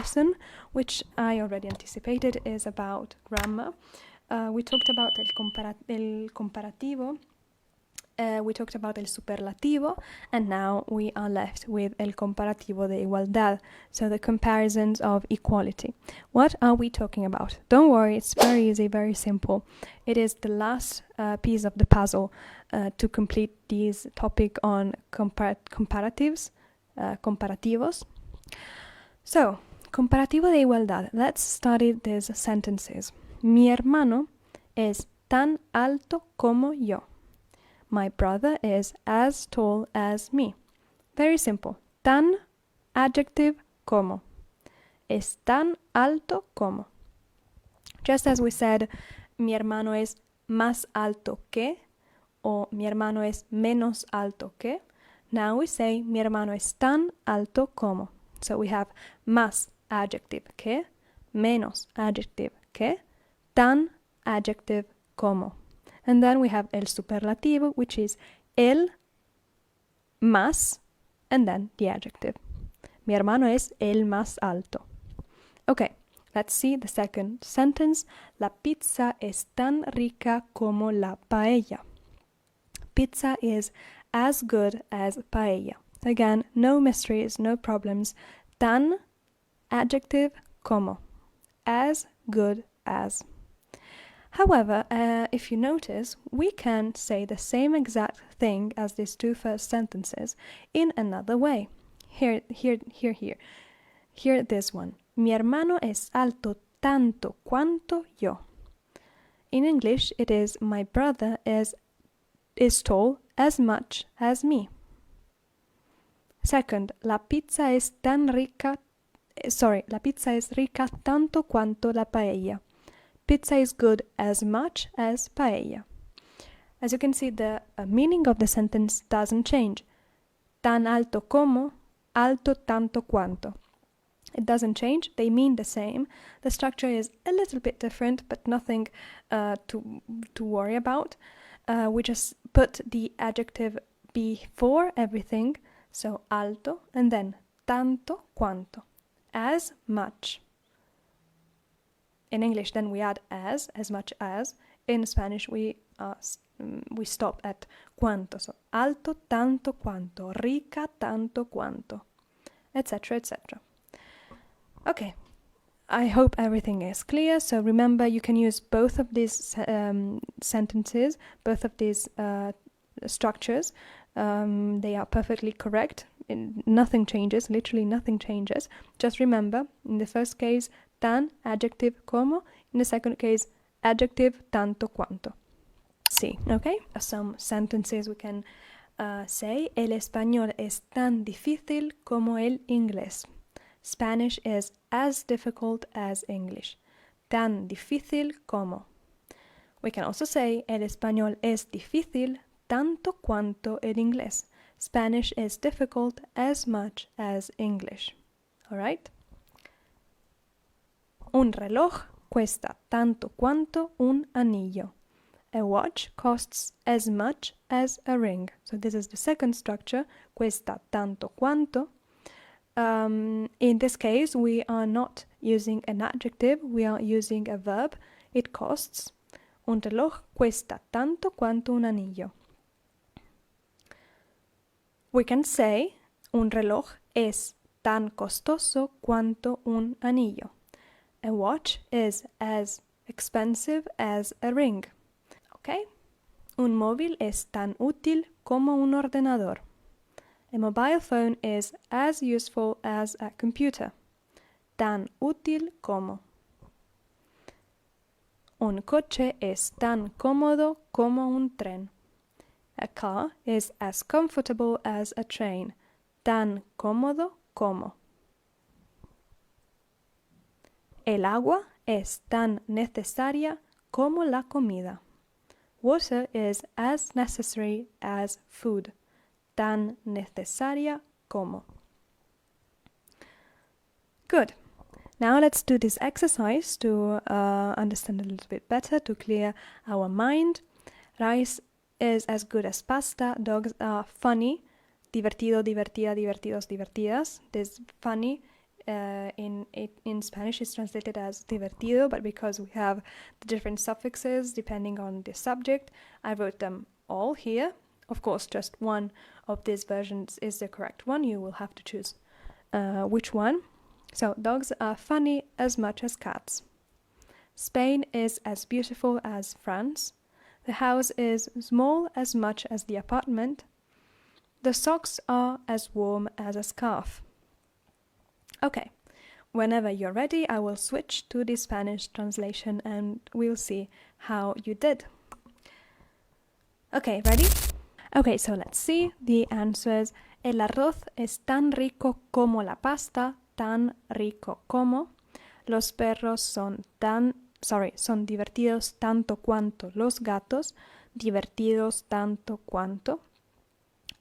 lesson, which I already anticipated, is about grammar. We talked about el comparativo, we talked about el superlativo, and now we are left with el comparativo de igualdad, so the comparisons of equality. What are we talking about? Don't worry, it's very easy, very simple. It is the last piece of the puzzle to complete this topic on comparativos. So, comparativo de igualdad. Let's study these sentences. Mi hermano es tan alto como yo. My brother is as tall as me. Very simple. Tan, adjective, como. Es tan alto como. Just as we said, mi hermano es más alto que, or mi hermano es menos alto que. Now we say, mi hermano es tan alto como. So we have más, adjective, que, menos, adjective, que, tan, adjective, como. And then we have el superlativo, which is el más, and then the adjective. Mi hermano es el más alto. Okay, let's see the second sentence. La pizza es tan rica como la paella. Pizza is as good as paella. Again, no mysteries, no problems. Tan, adjective, como. As good as. However, if you notice, we can say the same exact thing as these two first sentences in another way. Here, this one. Mi hermano es alto tanto cuanto yo. In English, it is my brother is tall as much as me. Second, la pizza es rica tanto cuanto la paella. Pizza is good as much as paella. As you can see, the meaning of the sentence doesn't change. Tan alto como, alto tanto cuanto. It doesn't change, they mean the same. The structure is a little bit different, but nothing to worry about. We just put the adjective before everything, so alto, and then tanto cuanto, as much. In English, then we add as much as. In Spanish, we stop at cuanto. So, alto tanto cuanto, rica tanto cuanto, etc., etc. Okay, I hope everything is clear. So remember, you can use both of these sentences, both of these structures. They are perfectly correct. Nothing changes, literally nothing changes. Just remember, in the first case, tan, adjective, como. In the second case, adjective, tanto cuanto. Sí, okay? Some sentences we can say. El español es tan difícil como el inglés. Spanish is as difficult as English. Tan difícil como. We can also say, el español es difícil tanto cuanto el inglés. Spanish is difficult as much as English. Alright? Un reloj cuesta tanto cuanto un anillo. A watch costs as much as a ring. So this is the second structure, cuesta tanto cuanto. In this case, we are not using an adjective, we are using a verb. It costs. Un reloj cuesta tanto cuanto un anillo. We can say, un reloj es tan costoso cuanto un anillo. A watch is as expensive as a ring. Okay? Un móvil es tan útil como un ordenador. A mobile phone is as useful as a computer. Tan útil como. Un coche es tan cómodo como un tren. A car is as comfortable as a train. Tan cómodo como. El agua es tan necesaria como la comida. Water is as necessary as food. Tan necesaria como. Good. Now let's do this exercise to understand a little bit better, to clear our mind. Rice is as good as pasta. Dogs are funny. Divertido, divertida, divertidos, divertidas. This funny in Spanish it's translated as divertido, but because we have the different suffixes depending on the subject, I wrote them all here. Of course, just one of these versions is the correct one. You will have to choose which one. So, dogs are funny as much as cats. Spain is as beautiful as France. The house is small as much as the apartment. The socks are as warm as a scarf. Okay, whenever you're ready, I will switch to the Spanish translation and we'll see how you did. Okay, ready? Okay, so let's see the answers. El arroz es tan rico como la pasta, tan rico como. Los perros son divertidos tanto cuanto los gatos, divertidos tanto cuanto.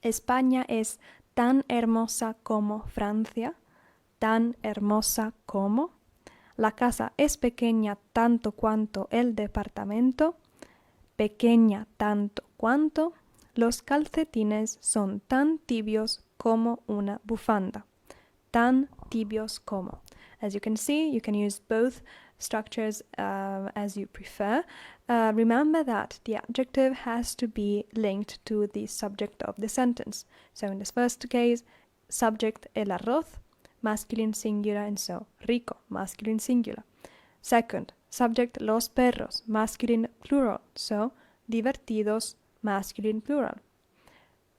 España es tan hermosa como Francia, tan hermosa como. La casa es pequeña tanto cuanto el departamento, pequeña tanto cuanto. Los calcetines son tan tibios como una bufanda, tan tibios como. As you can see, you can use both structures as you prefer. Remember that the adjective has to be linked to the subject of the sentence. So in this first case, subject el arroz, masculine singular, and so rico, masculine singular. Second, subject los perros, masculine plural, so divertidos, masculine plural.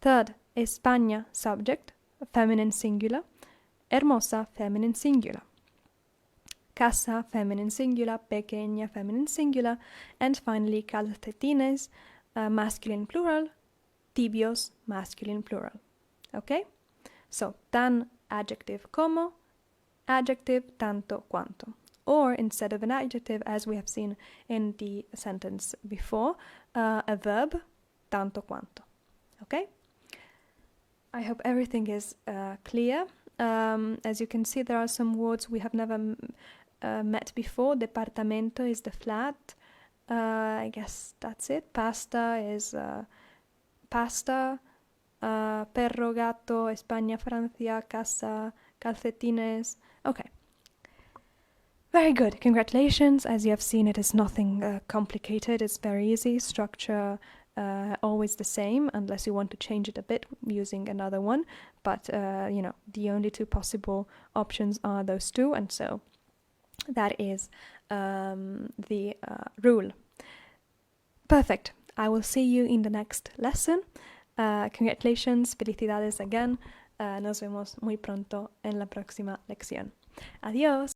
Third, España, subject, feminine singular, hermosa, feminine singular. Casa, feminine singular, pequeña, feminine singular, and finally calcetines, masculine plural, tibios, masculine plural. Okay? So, tan, adjective como, adjective tanto cuanto. Or instead of an adjective, as we have seen in the sentence before, a verb, tanto cuanto. Okay? I hope everything is clear. As you can see, there are some words we have never met before. Departamento is the flat. I guess that's it. Pasta is pasta. Perro, gato, España, Francia, casa, calcetines. Okay. Very good. Congratulations. As you have seen, it is nothing complicated. It's very easy. Structure always the same, unless you want to change it a bit using another one. But, the only two possible options are those two. And so that is the rule. Perfect. I will see you in the next lesson. Congratulations. Felicidades again. Nos vemos muy pronto en la próxima lección. Adiós.